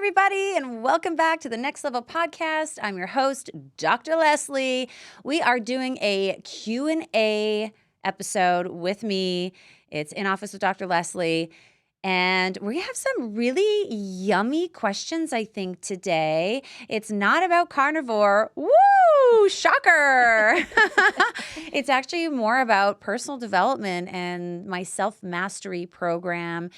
everybody, and welcome back to the Next Level Podcast. I'm your host, Dr. Leslie. We are doing a Q&A episode with me. It's In Office with Dr. Leslie. And we have some really yummy questions, I think, today. It's not about carnivore. Woo! Shocker! It's actually more about personal development and my self-mastery program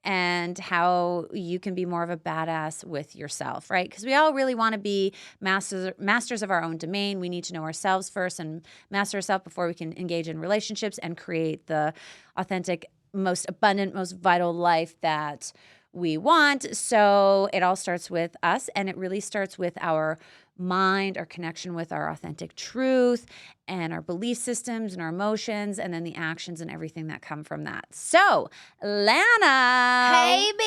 and how you can be more of a badass with yourself, right? Because we all really want to be masters of our own domain. We need to know ourselves first and master ourselves before we can engage in relationships and create the authentic, most abundant, most vital life that we want. So it all starts with us, and it really starts with our mind, our connection with our authentic truth, and our belief systems and our emotions, and then the actions and everything that come from that. So, Lana. Hey, B.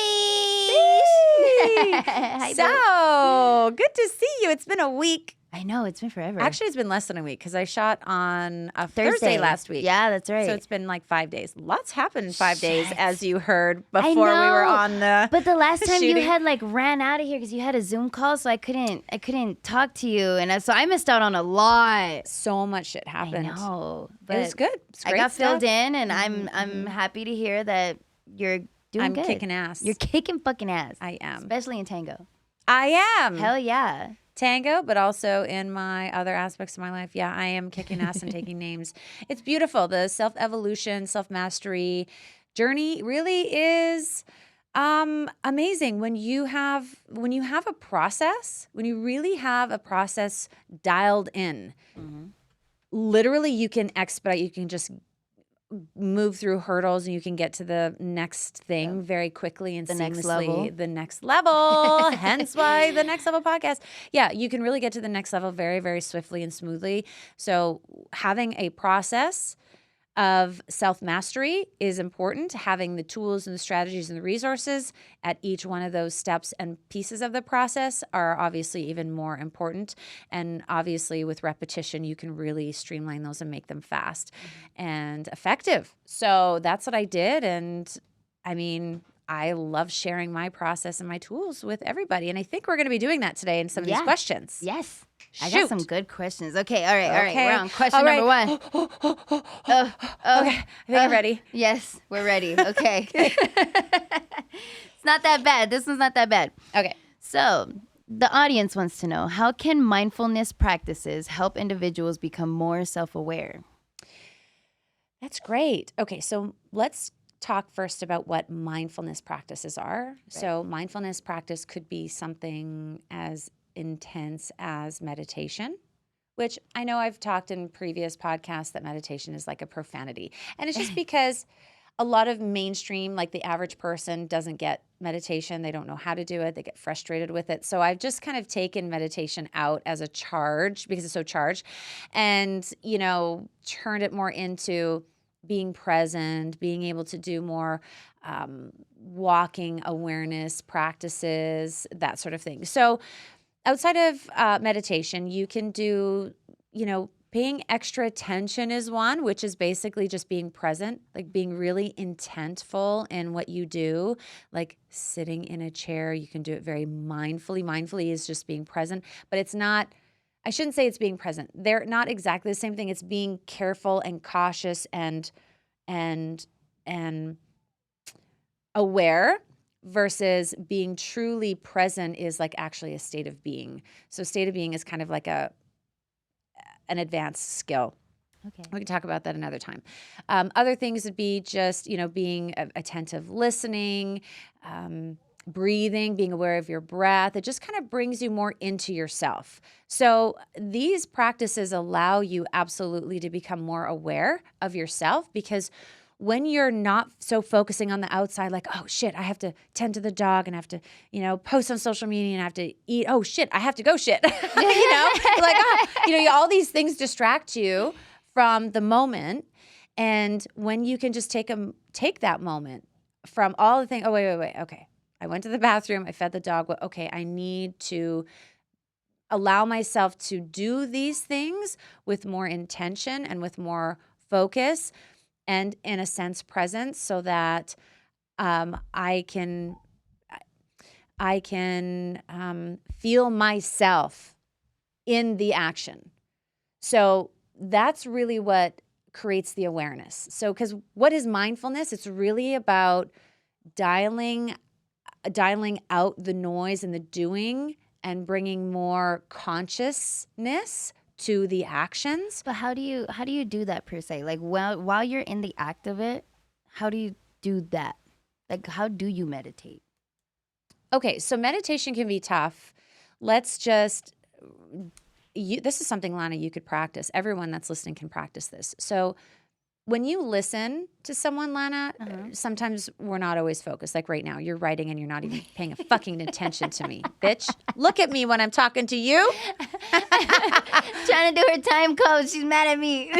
So, good to see you. It's been a week. I know, it's been forever. Actually, it's been less than a week because I shot on a Thursday last week. Yeah, that's right. So it's been like 5 days. Lots happened in 5 days, as you heard before we were on the But the last time shooting. you had like ran out of here because you had a Zoom call, so I couldn't talk to you, and so I missed out on a lot. So much shit happened. I know, It was good. It's I great got stuff. filled in, and I'm happy to hear that you're doing good. I'm kicking ass. You're kicking fucking ass. I am. Especially in tango. I am. Hell yeah. Tango, but also in my other aspects of my life. Yeah, I am kicking ass and taking names. It's beautiful. The self-evolution, self-mastery journey really is amazing when you have a process, when you really have a process dialed in. Mm-hmm. Literally, you can expedite, you can just move through hurdles and you can get to the next thing very quickly and The next seamlessly. level. The next level. Hence why the Next Level Podcast. Yeah, you can really get to the next level very, very swiftly and smoothly. So having a process of self-mastery is important. Having the tools and the strategies and the resources at each one of those steps and pieces of the process are obviously even more important. And obviously with repetition, you can really streamline those and make them fast and effective. So that's what I did. And I mean, I love sharing my process and my tools with everybody. And I think we're going to be doing that today in some of these questions. Yes. I Shoot. got some good questions. Okay, all right. Okay. We're on question All right. number 1. Okay, I think I'm ready. Yes, we're ready. Okay. It's not that bad. This one's not that bad. Okay. So, the audience wants to know, how can mindfulness practices help individuals become more self-aware? That's great. Okay, so let's talk first about what mindfulness practices are. Right. So mindfulness practice could be something as intense as meditation, which I know I've talked in previous podcasts that meditation is like a profanity. And it's just because a lot of mainstream, like the average person doesn't get meditation. They don't know how to do it. They get frustrated with it. So I've just kind of taken meditation out as a charge because it's so charged and, turned it more into being present, being able to do more walking awareness practices, that sort of thing. So outside of meditation, you can do, paying extra attention is one, which is basically just being present, like being really intentful in what you do, like sitting in a chair. You can do it very mindfully. Mindfully is just being present, but it's not, I shouldn't say it's being present. They're not exactly the same thing. It's being careful and cautious and aware versus being truly present is like actually a state of being. So state of being is kind of like an advanced skill. Okay. We can talk about that another time. Other things would be just, being attentive listening, breathing, being aware of your breath. It just kind of brings you more into yourself. So these practices allow you absolutely to become more aware of yourself, because when you're not so focusing on the outside, like, oh shit, I have to tend to the dog and I have to, post on social media and I have to eat. Oh shit, I have to go shit. All these things distract you from the moment. And when you can just take that moment from all the things, oh, wait. Okay. I went to the bathroom. I fed the dog. Well, okay, I need to allow myself to do these things with more intention and with more focus and, in a sense, presence, so that I can I can feel myself in the action. So that's really what creates the awareness. So, because what is mindfulness? It's really about dialing out the noise and the doing and bringing more consciousness to the actions. But how do you do that per se? Like while you're in the act of it, how do you do that? Like how do you meditate? Okay, so meditation can be tough. Let's just this is something, Lana, you could practice. Everyone that's listening can practice this. So when you listen to someone, Lana, sometimes we're not always focused. Like right now, you're writing and you're not even paying a fucking attention to me. Bitch, look at me when I'm talking to you. Trying to do her time code. She's mad at me.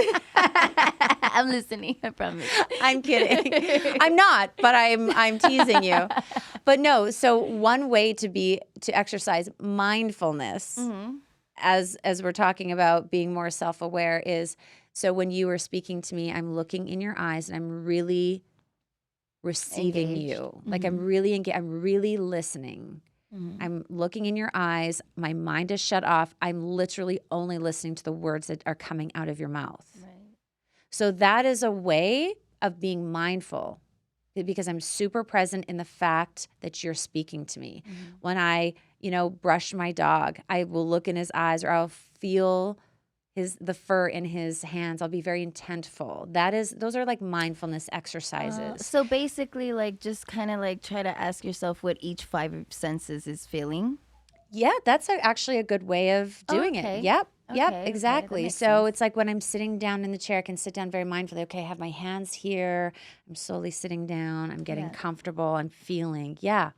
I'm listening, I promise. I'm kidding. I'm not, but I'm teasing you. But no, so one way to exercise mindfulness as we're talking about being more self-aware is, so when you were speaking to me, I'm looking in your eyes and I'm really receiving Engaged. you. Like I'm really listening. I'm looking in your eyes. My mind is shut off. I'm literally only listening to the words that are coming out of your mouth. Right. So that is a way of being mindful, because I'm super present in the fact that you're speaking to me. When I, brush my dog, I will look in his eyes, or I'll feel the fur in his hands. I'll be very intentful. Those are like mindfulness exercises. So basically, like just kind of like try to ask yourself what each 5 senses is feeling. Yeah, that's actually a good way of doing okay. it. Yep. Yep, Okay, exactly. that makes So sense. it's like when I'm sitting down in the chair, I can sit down very mindfully. Okay, I have my hands here. I'm slowly sitting down. I'm getting comfortable. I'm feeling. Yeah.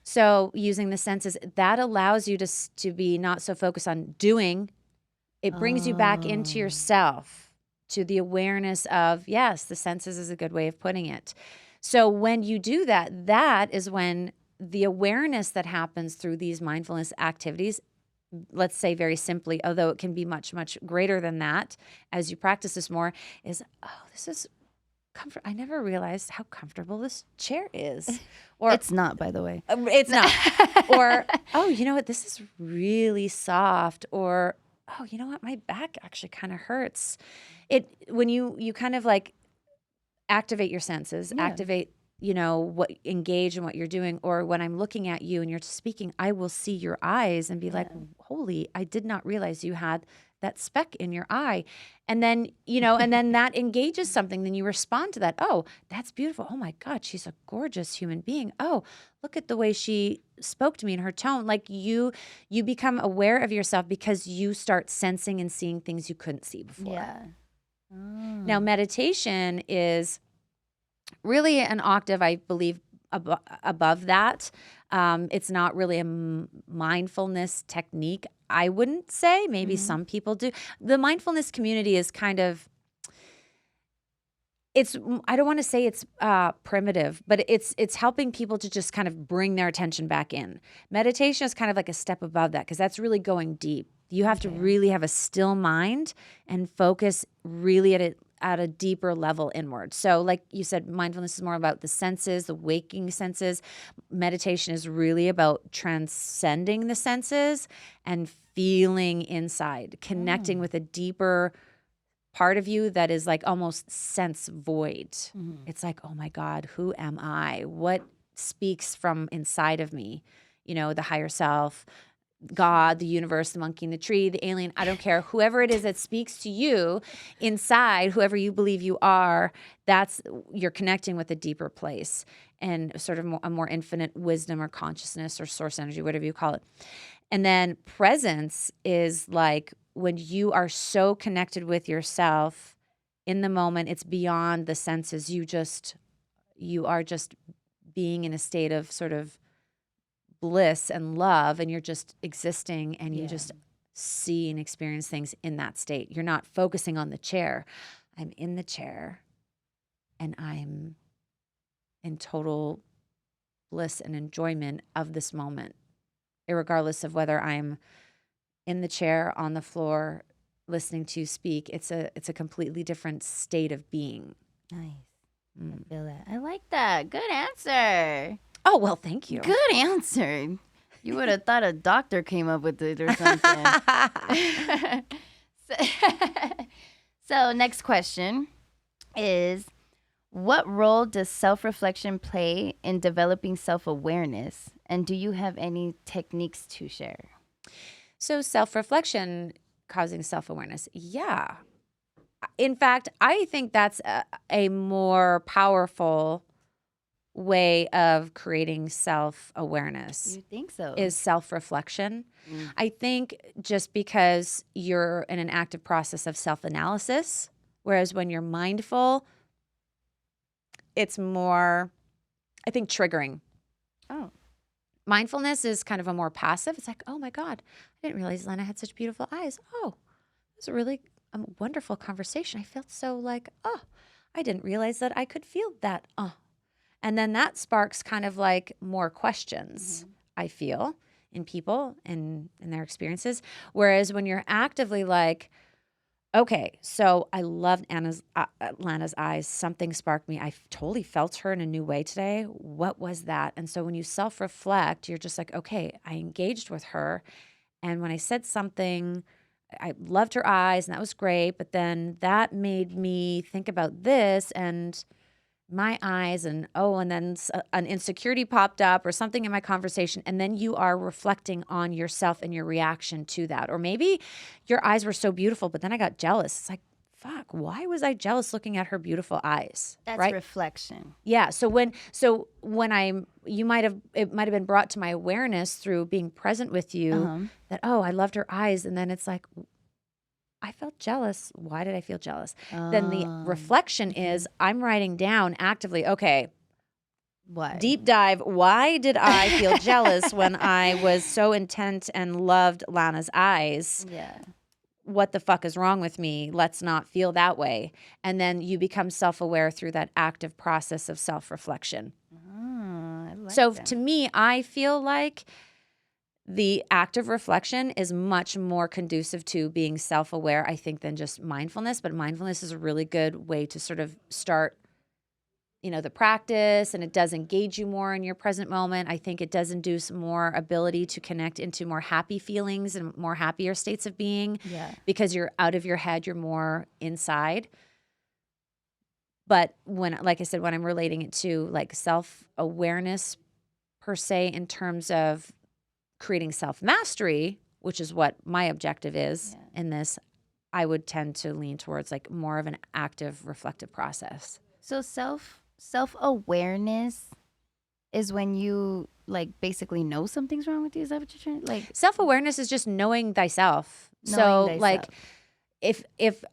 So using the senses, that allows you to be not so focused on doing. It brings you back into yourself, to the awareness of, yes, the senses is a good way of putting it. So when you do that, that is when the awareness that happens through these mindfulness activities, let's say very simply, although it can be much, much greater than that as you practice this more, is, oh, this is comfort. I never realized how comfortable this chair is. Or It's not, by the way. it's not. Or, oh, you know what? This is really soft. Or, oh, you know what? My back actually kind of hurts. When you kind of like activate your senses, activate, engage in what you're doing. Or when I'm looking at you and you're speaking, I will see your eyes and be like, holy, I did not realize you had that speck in your eye. And then, and then that engages something. Then you respond to that. Oh, that's beautiful. Oh my God, she's a gorgeous human being. Oh, look at the way she spoke to me and her tone. Like you become aware of yourself because you start sensing and seeing things you couldn't see before. Yeah. Now, meditation is really an octave, I believe, above that. It's not really a mindfulness technique, I wouldn't say. Maybe some people do. The mindfulness community is kind of, I don't want to say it's primitive, but it's helping people to just kind of bring their attention back in. Meditation is kind of like a step above that, because that's really going deep. You have to really have a still mind and focus really at a deeper level inward. So like you said, mindfulness is more about the senses, the waking senses. Meditation is really about transcending the senses and feeling inside, connecting with a deeper part of you that is like almost sense void. It's like, oh my God, who am I? What speaks from inside of me? The higher self, God, the universe, the monkey in the tree, the alien, I don't care. Whoever it is that speaks to you inside, whoever you believe you are, you're connecting with a deeper place and sort of a more infinite wisdom or consciousness or source energy, whatever you call it. And then presence is like when you are so connected with yourself in the moment, it's beyond the senses. You are just being in a state of sort of bliss and love, and you're just existing, and you just see and experience things in that state. You're not focusing on the chair. I'm in the chair and I'm in total bliss and enjoyment of this moment, irregardless of whether I'm in the chair, on the floor, listening to you speak. It's a completely different state of being. Nice. I feel that. I like that. Good answer. Oh, well, thank you. Good answer. You would have thought a doctor came up with it or something. so, so next question is, what role does self-reflection play in developing self-awareness? And do you have any techniques to share? So self-reflection causing self-awareness. Yeah. In fact, I think that's a more powerful way of creating self-awareness You think so? is self-reflection. I think just because you're in an active process of self-analysis, whereas when you're mindful, it's more, I think, triggering. Oh. Mindfulness is kind of a more passive. It's like, oh my God, I didn't realize Lena had such beautiful eyes. Oh, it was a really wonderful conversation. I felt so like, oh, I didn't realize that I could feel that. And then that sparks kind of like more questions, I feel, in people and in their experiences. Whereas when you're actively like, okay, so I loved Lana's eyes. Something sparked me. I totally felt her in a new way today. What was that? And so when you self-reflect, you're just like, okay, I engaged with her. And when I said something, I loved her eyes and that was great. But then that made me think about this and my eyes and then an insecurity popped up or something in my conversation. And then you are reflecting on yourself and your reaction to that. Or maybe your eyes were so beautiful, but then I got jealous. It's like, fuck, why was I jealous looking at her beautiful eyes? That's right? reflection. Yeah. So when it might have been brought to my awareness through being present with you that, oh, I loved her eyes. And then it's like, I felt jealous. Why did I feel jealous? Then the reflection is I'm writing down actively, okay, what? Deep dive. Why did I feel jealous when I was so intent and loved Lana's eyes? Yeah. What the fuck is wrong with me? Let's not feel that way. And then you become self-aware through that active process of self-reflection. I like So that. to me, I feel like the active reflection is much more conducive to being self-aware, I think, than just mindfulness. But mindfulness is a really good way to sort of start, the practice, and it does engage you more in your present moment. I think it does induce more ability to connect into more happy feelings and more happier states of being. Yeah. Because you're out of your head, you're more inside. But like I said, when I'm relating it to like self-awareness per se in terms of creating self-mastery, which is what my objective is in this, I would tend to lean towards like more of an active reflective process. So self-awareness is when you like basically know something's wrong with you. Is that what you're trying? Like self-awareness is just knowing thyself. Like if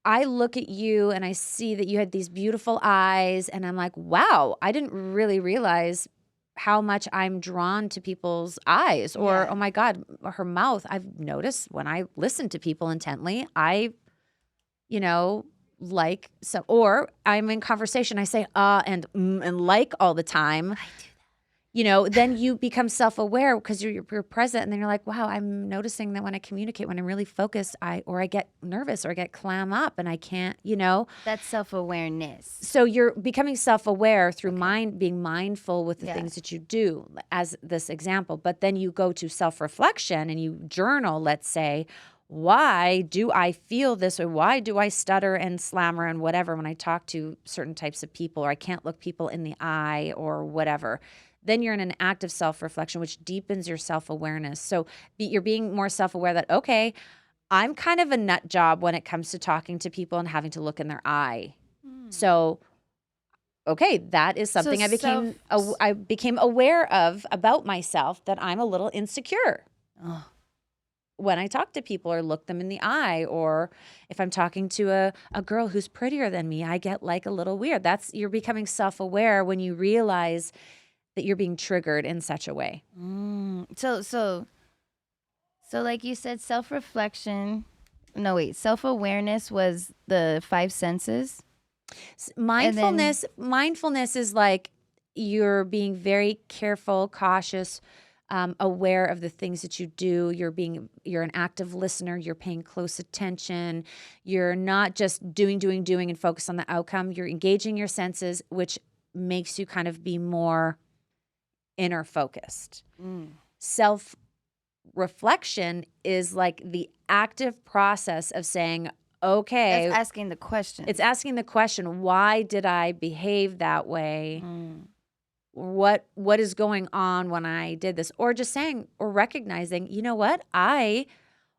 I look at you and I see that you had these beautiful eyes and I'm like, wow, I didn't really realize how much I'm drawn to people's eyes, or, oh my God, her mouth. I've noticed when I listen to people intently, I, like some, or I'm in conversation, I say, and like all the time. I do that. Then you become self-aware because you're present, and then you're like, wow, I'm noticing that when I communicate, when I'm really focused, I get nervous or I get clam up and I can't, That's self-awareness. So you're becoming self-aware through being mindful with the things that you do, as this example. But then you go to self-reflection and you journal, let's say, why do I feel this, or why do I stutter and slammer and whatever when I talk to certain types of people, or I can't look people in the eye or whatever. Then you're in an active self-reflection, which deepens your self-awareness. So you're being more self-aware that, okay, I'm kind of a nut job when it comes to talking to people and having to look in their eye. So, okay, that is something I became aware of about myself, that I'm a little insecure when I talk to people or look them in the eye, or if I'm talking to a girl who's prettier than me, I get like a little weird. You're becoming self-aware when you realize that you're being triggered in such a way. So like you said, self-reflection. No, wait. Self-awareness was the 5 senses. Mindfulness is like you're being very careful, cautious, aware of the things that you do. You're an active listener. You're paying close attention. You're not just doing and focus on the outcome. You're engaging your senses, which makes you kind of be more inner focused. Mm. Self-reflection is like the active process of saying, okay, That's asking the question. it's asking the question, why did I behave that way? Mm. What is going on when I did this? Or just saying or recognizing, you know what? I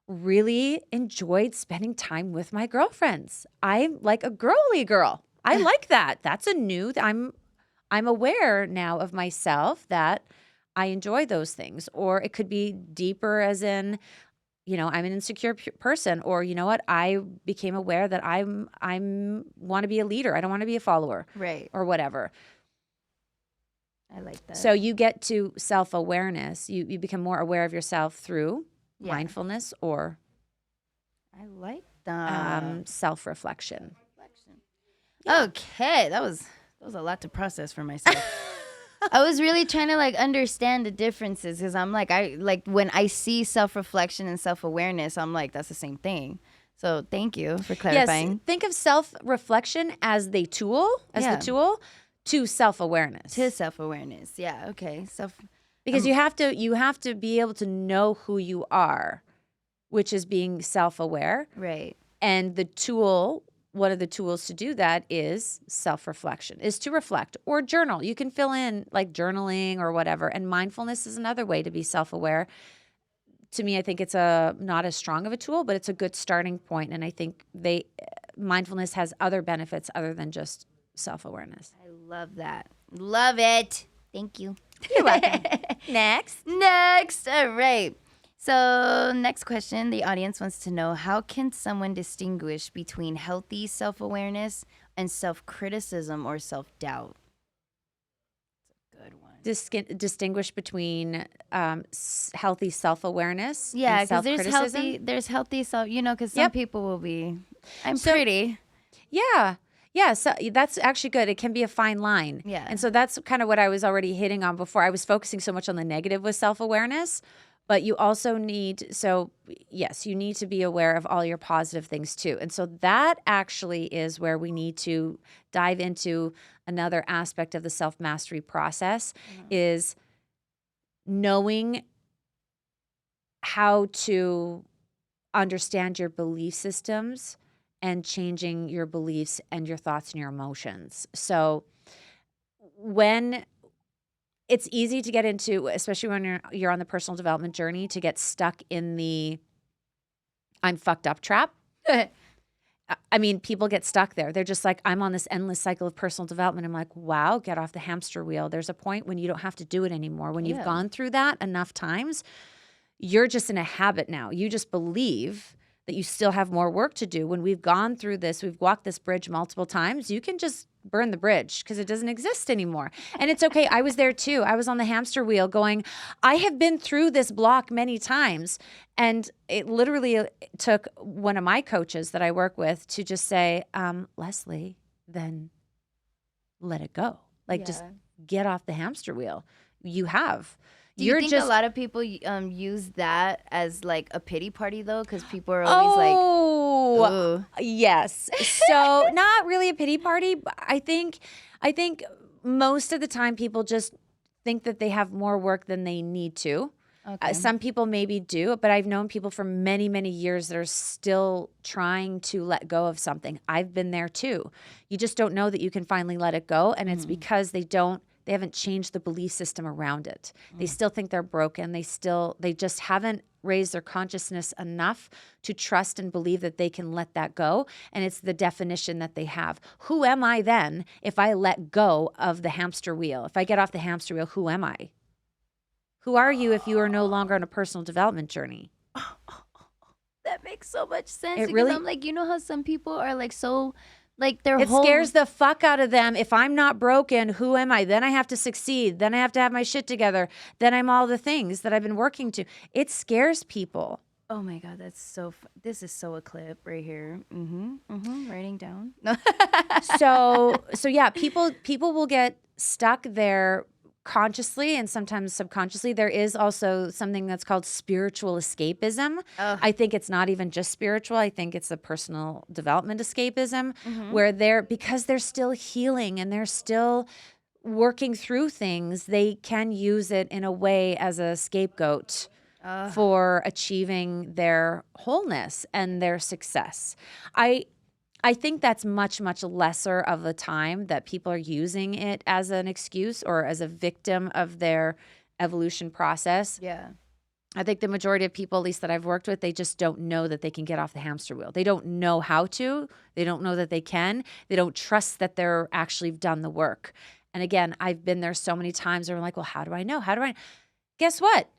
really enjoyed spending time with my girlfriends. I'm like a girly girl. I like that. That's a new I'm aware now of myself that I enjoy those things. Or it could be deeper, as in, you know, I'm an insecure person, or you know what? I became aware that I'm want to be a leader. I don't want to be a follower, Right. or whatever. I like that. So you get to self-awareness. You become more aware of yourself through Yeah. mindfulness or I like that. self-reflection. Okay, that was a lot to process for myself. I was really trying to like understand the differences because I'm like when I see self-reflection and self-awareness, I'm like that's the same thing. So thank you for clarifying. Yes, think of self-reflection as the tool, to self-awareness. To self-awareness. Yeah, okay. Because you have to be able to know who you are, which is being self-aware. Right. And the tool, one of the tools to do that is self-reflection, is to reflect or journal. You can fill in like journaling or whatever. And mindfulness is another way to be self-aware. To me, I think it's not as strong of a tool, but it's a good starting point. And I think mindfulness has other benefits other than just self-awareness. I love that. Love it. Thank you. You're welcome. Next. All right. So next question, the audience wants to know, how can someone distinguish between healthy self-awareness and self-criticism or self-doubt? That's a good one. Distinguish between healthy self-awareness Yeah, and because self-criticism. there's healthy self, because some people will be, I'm So- pretty. Yeah. Yeah, so that's actually good. It can be a fine line. Yeah. And so that's kind of what I was already hitting on before. I was focusing so much on the negative with self-awareness, but you also yes, you need to be aware of all your positive things too. And so that actually is where we need to dive into another aspect of the self-mastery process, is knowing how to understand your belief systems and changing your beliefs and your thoughts and your emotions. So when it's easy to get into, especially when you're on the personal development journey, to get stuck in the I'm fucked up trap. I mean, people get stuck there. They're just like, I'm on this endless cycle of personal development. I'm like, wow, get off the hamster wheel. There's a point when you don't have to do it anymore. When you've gone through that enough times, you're just in a habit now. You just believe that you still have more work to do. When we've gone through this, we've walked this bridge multiple times, you can just burn the bridge because it doesn't exist anymore. And it's okay. I was there too. I was on the hamster wheel going, I have been through this block many times. And it literally took one of my coaches that I work with to just say, Leslie, then let it go. Like just get off the hamster wheel. You have. Do you think a lot of people use that as like a pity party though? Because people are always like, yes. So not really a pity party. But I think most of the time people just think that they have more work than they need to. Okay. Some people maybe do, but I've known people for many, many years that are still trying to let go of something. I've been there too. You just don't know that you can finally let it go. And it's because they haven't changed the belief system around it. They still think they're broken. They just haven't raised their consciousness enough to trust and believe that they can let that go. And it's the definition that they have. Who am I then if I let go of the hamster wheel? If I get off the hamster wheel, who am I? Who are you if you are no longer on a personal development journey? That makes so much sense. It because really- I'm like, how some people are like so, like It scares the fuck out of them. If I'm not broken, who am I? Then I have to succeed. Then I have to have my shit together. Then I'm all the things that I've been working to. It scares people. Oh my God, that's so. This is so a clip right here. Writing down. So yeah, people will get stuck there consciously and sometimes subconsciously. There is also something that's called spiritual escapism. I think it's not even just spiritual. I think it's a personal development escapism where because they're still healing and they're still working through things, they can use it in a way as a scapegoat Ugh. for achieving their wholeness and their success. I think that's much, much lesser of the time that people are using it as an excuse or as a victim of their evolution process. Yeah. I think the majority of people, at least that I've worked with, they just don't know that they can get off the hamster wheel. They don't know how to. They don't know that they can. They don't trust that they're actually done the work. And again, I've been there so many times where I'm like, well, how do I know? How do I? Guess what?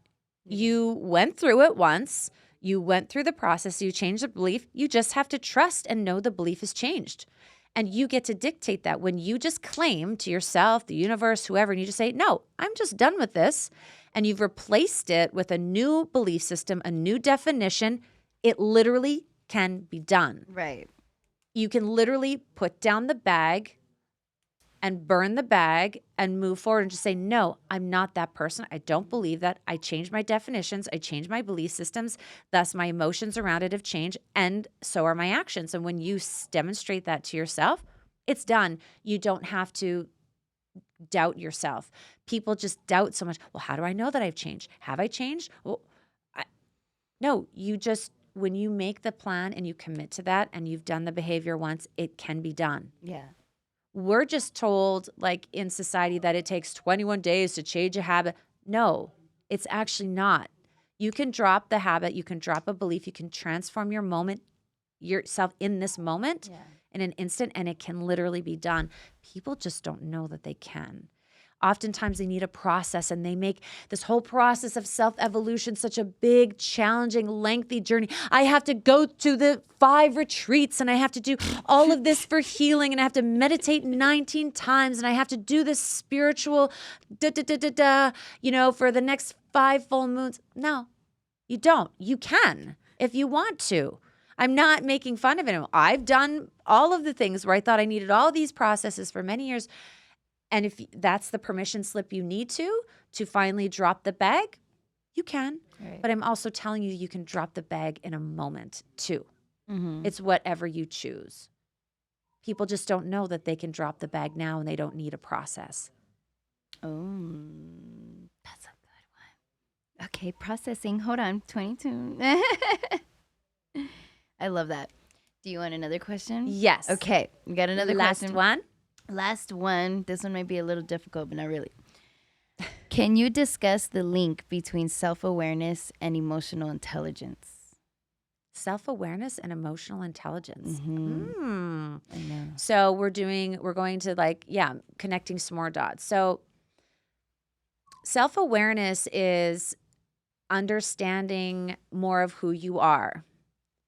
You went through it once. You went through the process. You changed the belief. You just have to trust and know the belief has changed. And you get to dictate that. When you just claim to yourself, the universe, whoever, and you just say, no, I'm just done with this. And you've replaced it with a new belief system, a new definition, it literally can be done. Right. You can literally put down the bag and burn the bag and move forward and just say, no, I'm not that person. I don't believe that. I changed my definitions. I changed my belief systems. Thus, my emotions around it have changed, and so are my actions. And when you demonstrate that to yourself, it's done. You don't have to doubt yourself. People just doubt so much. Well, how do I know that I've changed? Have I changed? Well, no, you just, when you make the plan and you commit to that and you've done the behavior once, it can be done. Yeah. We're just told, like in society, that it takes 21 days to change a habit. No, it's actually not. You can drop the habit. You can drop a belief. You can transform yourself in this moment in an instant, and it can literally be done. People just don't know that they can. Oftentimes they need a process, and they make this whole process of self-evolution such a big, challenging, lengthy journey. I have to go to the 5 retreats, and I have to do all of this for healing, and I have to meditate 19 times, and I have to do this spiritual for the next 5 full moons. No, you don't. You can if you want to. I'm not making fun of it. I've done all of the things where I thought I needed all these processes for many years. And if that's the permission slip you need to finally drop the bag, you can. Right. But I'm also telling you, you can drop the bag in a moment too. Mm-hmm. It's whatever you choose. People just don't know that they can drop the bag now and they don't need a process. Oh, that's a good one. Okay, processing. Hold on, 22. I love that. Do you want another question? Yes. Okay, we got another question. Last one. Last one. This one might be a little difficult, but not really. Can you discuss the link between self-awareness and emotional intelligence? Self-awareness and emotional intelligence. Mm-hmm. I know. So we're going to connecting some more dots. So self-awareness is understanding more of who you are,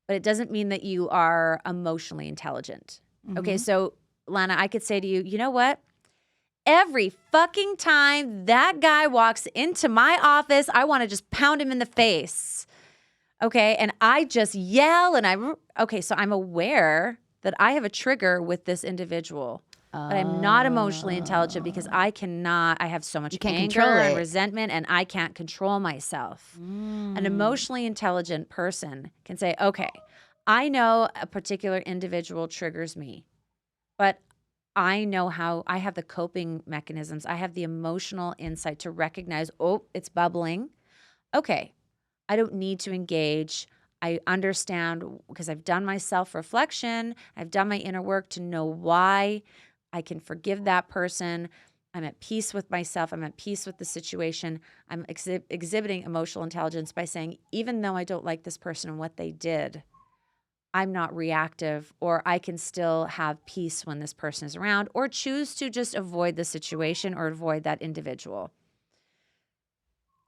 but it doesn't mean that you are emotionally intelligent. Mm-hmm. Okay, so Lana, I could say to you, you know what? Every fucking time that guy walks into my office, I want to just pound him in the face. Okay, and I just yell so I'm aware that I have a trigger with this individual. But I'm not emotionally intelligent because I have so much anger and resentment, and I can't control myself. An emotionally intelligent person can say, okay, I know a particular individual triggers me, but I know how I have the coping mechanisms. I have the emotional insight to recognize, oh, it's bubbling. Okay, I don't need to engage. I understand because I've done my self-reflection. I've done my inner work to know why. I can forgive that person. I'm at peace with myself. I'm at peace with the situation. I'm exhibiting emotional intelligence by saying, even though I don't like this person and what they did, I'm not reactive, or I can still have peace when this person is around, or choose to just avoid the situation or avoid that individual.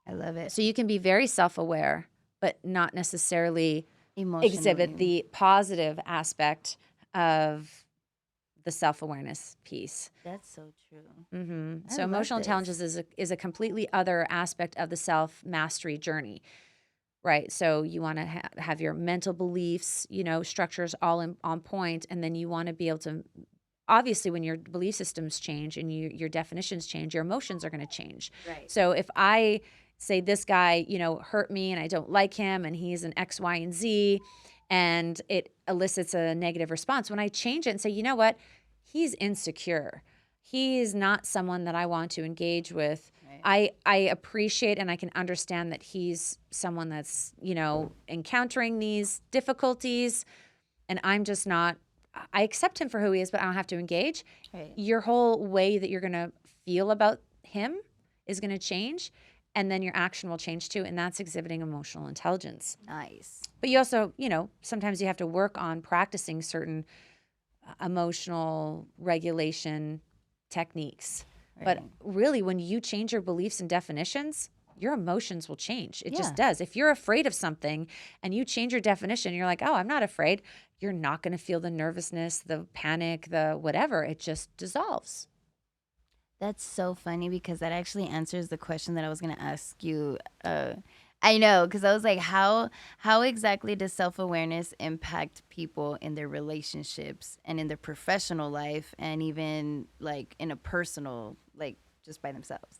I love it. So you can be very self-aware, but not necessarily Emotionally. exhibit the positive aspect of the self-awareness piece. That's so true. Mm-hmm. So emotional intelligence is a completely other aspect of the self-mastery journey. Right. So you want to have your mental beliefs, structures all on point. And then you want to be able to, obviously, when your belief systems change and your definitions change, your emotions are going to change. Right. So if I say this guy, hurt me and I don't like him and he's an X, Y, and Z, and it elicits a negative response, when I change it and say, you know what, he's insecure. he is not someone that I want to engage with. Right. I appreciate and I can understand that he's someone that's, encountering these difficulties, and I'm just not, I accept him for who he is, but I don't have to engage. Right. Your whole way that you're going to feel about him is going to change, and then your action will change too, and that's exhibiting emotional intelligence. Nice. But you also, sometimes you have to work on practicing certain emotional regulation techniques. But Right. really, when you change your beliefs and definitions, your emotions will change. It Yeah. just does. If you're afraid of something and you change your definition, you're like, oh, I'm not afraid. You're not going to feel the nervousness, the panic, the whatever. It just dissolves. That's so funny because that actually answers the question that I was going to ask you. I know, because I was like, how exactly does self-awareness impact people in their relationships and in their professional life and even like in a personal, like just by themselves?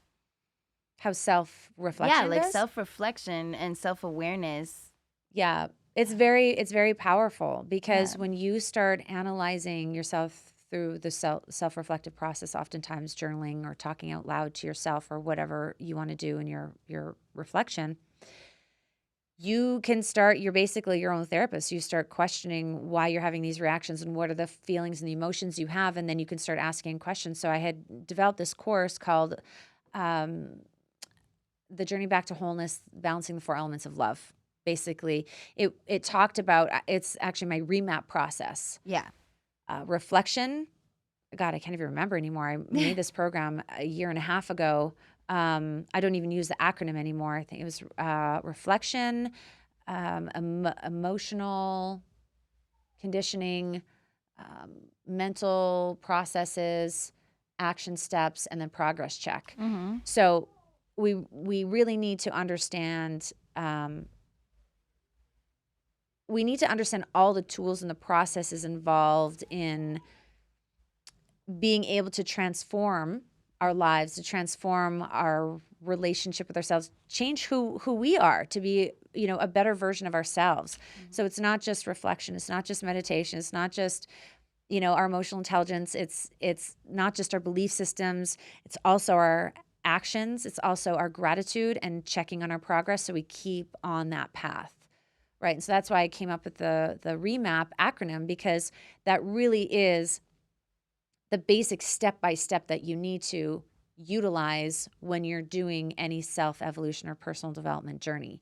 How self-reflection Yeah, like does? self-reflection and self-awareness. Yeah, it's very powerful because Yeah. when you start analyzing yourself through the self-reflective process, oftentimes journaling or talking out loud to yourself or whatever you want to do in your reflection, you can start, you're basically your own therapist. You start questioning why you're having these reactions and what are the feelings and the emotions you have, and then you can start asking questions. So I had developed this course called um, The Journey Back to Wholeness, Balancing the Four Elements of Love. Basically, it talked about, it's actually my remap process. Yeah. Reflection. God, I can't even remember anymore. I made this program a year and a half ago. I don't even use the acronym anymore. I think it was reflection, emotional conditioning, mental processes, action steps, and then progress check. Mm-hmm. So we really need to understand. We need to understand all the tools and the processes involved in being able to transform our lives, to transform our relationship with ourselves, change who we are to be, a better version of ourselves. Mm-hmm. So it's not just reflection, it's not just meditation, it's not just, our emotional intelligence, it's not just our belief systems, it's also our actions, it's also our gratitude and checking on our progress so we keep on that path. Right. And so that's why I came up with the REMAP acronym, because that really is the basic step-by-step that you need to utilize when you're doing any self-evolution or personal development journey.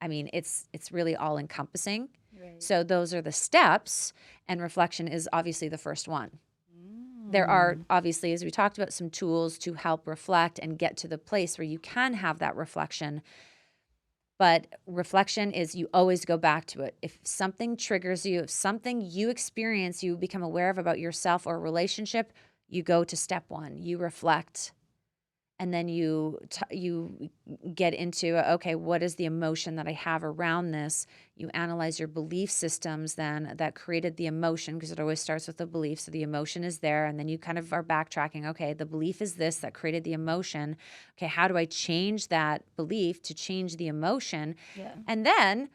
I mean, it's really all-encompassing. Right. So those are the steps, and reflection is obviously the first one. There are obviously, as we talked about, some tools to help reflect and get to the place where you can have that reflection. But reflection is, you always go back to it. If something triggers you, if something you experience, you become aware of about yourself or a relationship, you go to step one. You reflect, and then you get into, okay, what is the emotion that I have around this? You analyze your belief systems then that created the emotion, because it always starts with the belief. So the emotion is there, and then you kind of are backtracking. Okay, the belief is this that created the emotion. Okay, how do I change that belief to change the emotion? Yeah. And then,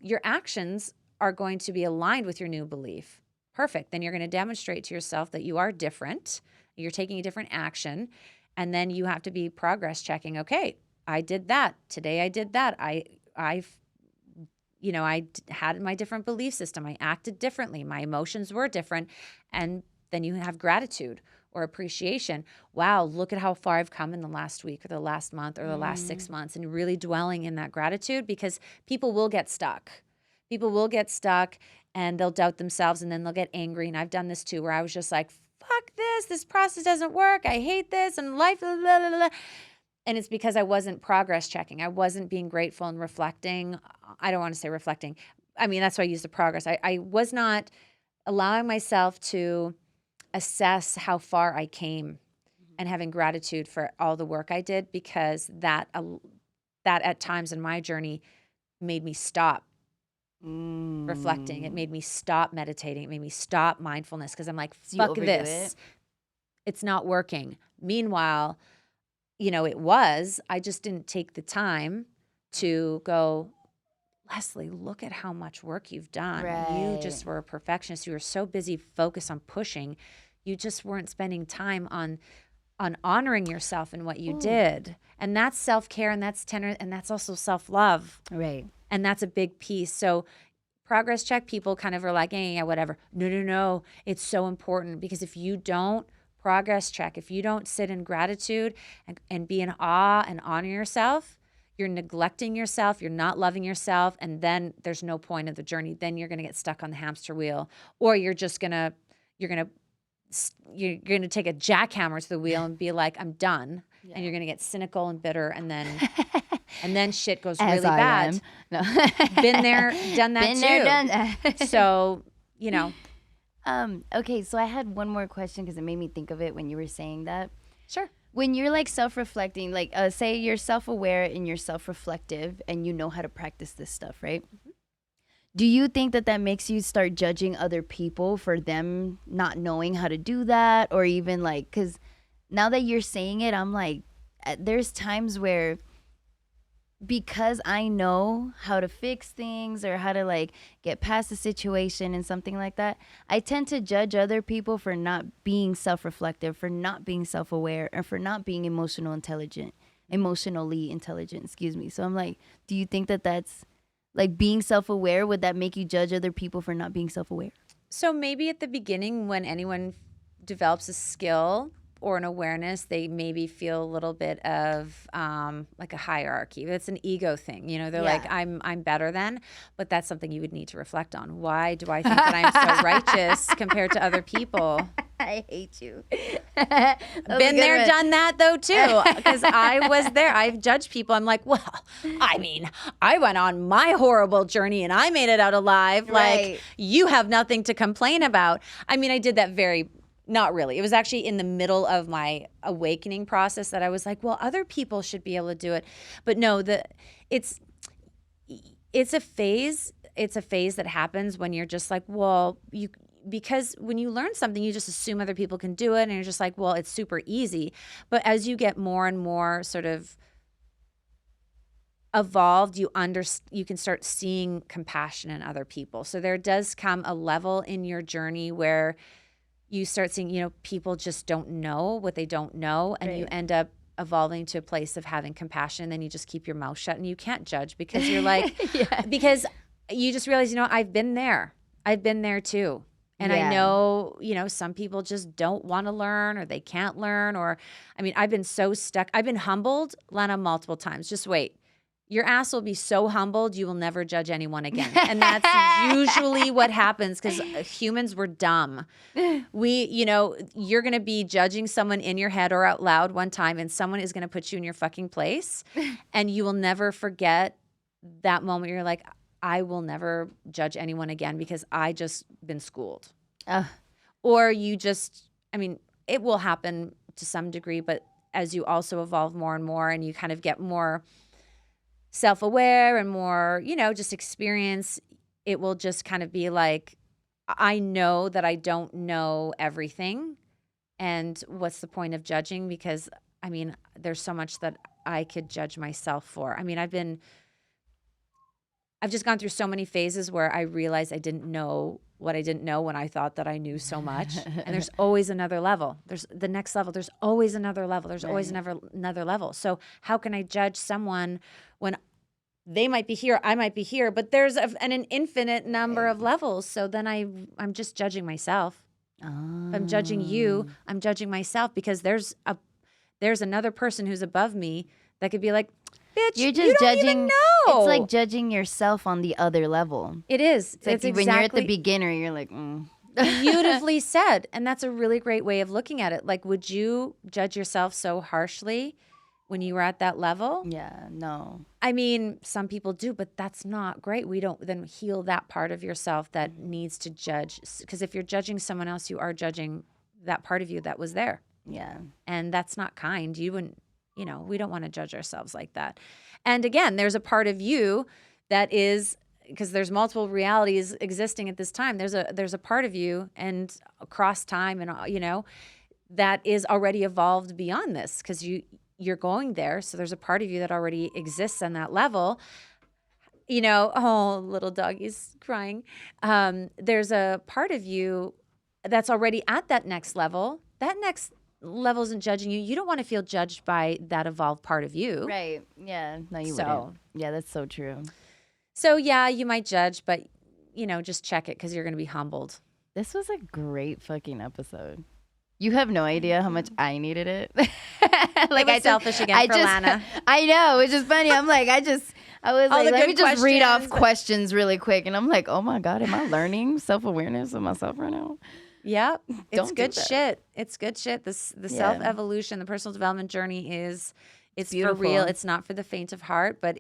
your actions are going to be aligned with your new belief. Perfect. Then you're going to demonstrate to yourself that you are different. You're taking a different action. And then you have to be progress checking. Okay, I did that. Today I did that. I had my different belief system. I acted differently. My emotions were different. And then you have gratitude or appreciation. Wow, look at how far I've come in the last week or the last month or the last 6 months, and really dwelling in that gratitude, because people will get stuck. People will get stuck and they'll doubt themselves, and then they'll get angry. And I've done this too, where I was just like, fuck this process doesn't work. I hate this and life, blah, blah, blah, blah. And it's because I wasn't progress checking. I wasn't being grateful and reflecting. I don't want to say reflecting. I mean, that's why I use the progress. I was not allowing myself to assess how far I came and having gratitude for all the work I did, because that at times in my journey made me stop reflecting. It made me stop meditating. It made me stop mindfulness, because I'm like, So you fuck overdo this. it? It's not working. Meanwhile, I just didn't take the time to go, Leslie, look at how much work you've done. You Right. just were a perfectionist. You were so busy focused on pushing. You just weren't spending time on honoring yourself and what you did. And that's self-care, and that's tender, and that's also self-love. Right. And that's a big piece. So progress check, people kind of are like, yeah, whatever. No. It's so important, because if you don't progress check, if you don't sit in gratitude and be in awe and honor yourself, you're neglecting yourself, you're not loving yourself, and then there's no point of the journey. Then you're going to get stuck on the hamster wheel, or you're going to take a jackhammer to the wheel and be like, I'm done. Yeah. And you're going to get cynical and bitter, and then shit goes really bad. No. Been there, done that too. Been there, done that. So, okay, so I had one more question, because it made me think of it when you were saying that. Sure. When you're like self-reflecting, like say you're self-aware and you're self-reflective and you know how to practice this stuff, right? Mm-hmm. Do you think that makes you start judging other people for them not knowing how to do that? Or even like, because now that you're saying it, I'm like, there's times where, because I know how to fix things or how to like get past a situation and something like that, I tend to judge other people for not being self-reflective, for not being self-aware, or for not being emotionally intelligent, excuse me. So I'm like, do you think that that's like being self-aware? Would that make you judge other people for not being self-aware? So maybe at the beginning, when anyone develops a skill or an awareness, they maybe feel a little bit of like a hierarchy. It's an ego thing. They're like, I'm better than, but that's something you would need to reflect on. Why do I think that I'm so righteous compared to other people? I hate you. Been there, done that though too, because I was there. I've judged people. I'm like, well, I mean, I went on my horrible journey and I made it out alive. Right. Like, you have nothing to complain about. I mean, I did that not really. It was actually in the middle of my awakening process that I was like, well, other people should be able to do it. But no, it's a phase. It's a phase that happens when you're just like, well, because when you learn something, you just assume other people can do it, and you're just like, well, it's super easy. But as you get more and more sort of evolved, you can start seeing compassion in other people. So there does come a level in your journey where you start seeing, people just don't know what they don't know, and you end up evolving to a place of having compassion, and then you just keep your mouth shut and you can't judge, because you're like, because you just realize, I've been there too. And I know, some people just don't want to learn, or they can't learn, or, I mean, I've been so stuck. I've been humbled, Lena, multiple times. Just wait. Your ass will be so humbled, you will never judge anyone again. And that's usually what happens, because humans were dumb. You're going to be judging someone in your head or out loud one time, and someone is going to put you in your fucking place. And you will never forget that moment. You're like, I will never judge anyone again, because I just been schooled. Or it will happen to some degree, but as you also evolve more and more, and you kind of get more self-aware and more, just experience, it will just kind of be like, I know that I don't know everything, and what's the point of judging? Because, I mean, there's so much that I could judge myself for. I mean, I've just gone through so many phases where I realized I didn't know what I didn't know when I thought that I knew so much. And there's always another level. There's the next level. There's always another level. There's always another level. So how can I judge someone when they might be here, I might be here, but there's an infinite number of levels. So then I'm just judging myself. If I'm judging you, I'm judging myself, because there's another person who's above me that could be like, bitch, you're just you don't judging. even know. It's like judging yourself on the other level. It is. It's like when you're at the beginner, you're like, Beautifully said. And that's a really great way of looking at it. Like, would you judge yourself so harshly when you were at that level? Yeah, no. I mean, some people do, but that's not great. We don't then heal that part of yourself that needs to judge. Because if you're judging someone else, you are judging that part of you that was there. Yeah. And that's not kind. You wouldn't, we don't want to judge ourselves like that. And again, there's a part of you that is, because there's multiple realities existing at this time. There's a part of you, and across time, and that is already evolved beyond this, because you're going there. So there's a part of you that already exists on that level. Oh, little doggy's crying. There's a part of you that's already at that next level, that next level isn't judging you. You don't want to feel judged by that evolved part of you. Right. Yeah. No, you So- wouldn't. Yeah, that's so true. So yeah, you might judge, but just check it because you're going to be humbled. This was a great fucking episode. You have no idea how much I needed it. Like I selfish again for Lana. I know. It's just funny. I'm like, I was All like, the let good me just read off questions. questions really quick. And I'm like, oh my God, am I learning self-awareness of myself right now? Yep. It's Don't do good that. shit. It's good shit. The Yeah. self-evolution, the personal development journey it's for beautiful. real. It's not for the faint of heart, but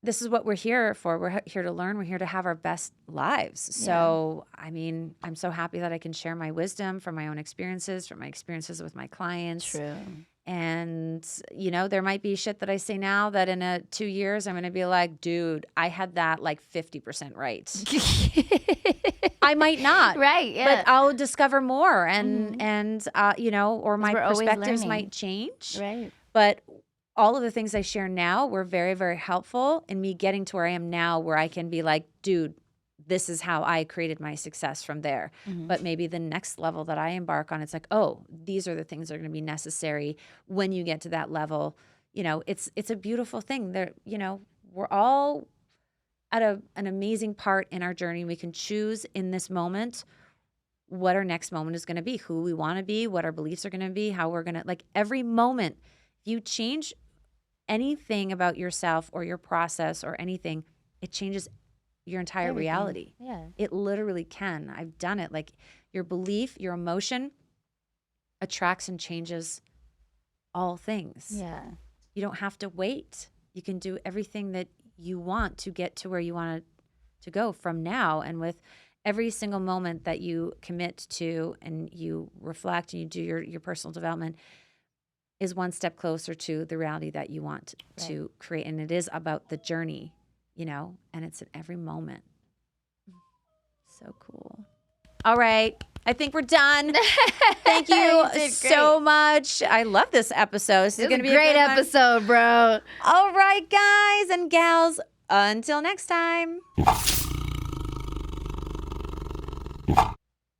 this is what we're here for. We're here to learn. We're here to have our best lives. So, I'm so happy that I can share my wisdom from my own experiences, from my experiences with my clients. True. And, there might be shit that I say now that in 2 years, I'm going to be like, dude, I had that like 50% right. I might not. Right. Yeah. But I'll discover more and or my we're always perspectives learning. might change. right. But all of the things I share now were very, very helpful in me getting to where I am now, where I can be like, dude, this is how I created my success from there. But maybe the next level that I embark on, it's like, oh, these are the things that are going to be necessary when you get to that level. It's a beautiful thing. We're all at an amazing part in our journey. We can choose in this moment what our next moment is going to be, who we want to be, what our beliefs are going to be, how we're going to, like every moment, if you change anything about yourself or your process or anything, it changes your entire Everything. reality. Yeah. It literally can. I've done it. Like your belief, your emotion attracts and changes all things. Yeah. You don't have to wait. You can do everything that you want to get to where you want to go from now. And with every single moment that you commit to and you reflect and you do your personal development is one step closer to the reality that you want to create. And it is about the journey, and it's in every moment. So cool. All right. I think we're done. Thank you You did so much. I love this episode. This is going to be a great good one. episode, bro. All right, guys and gals. Until next time.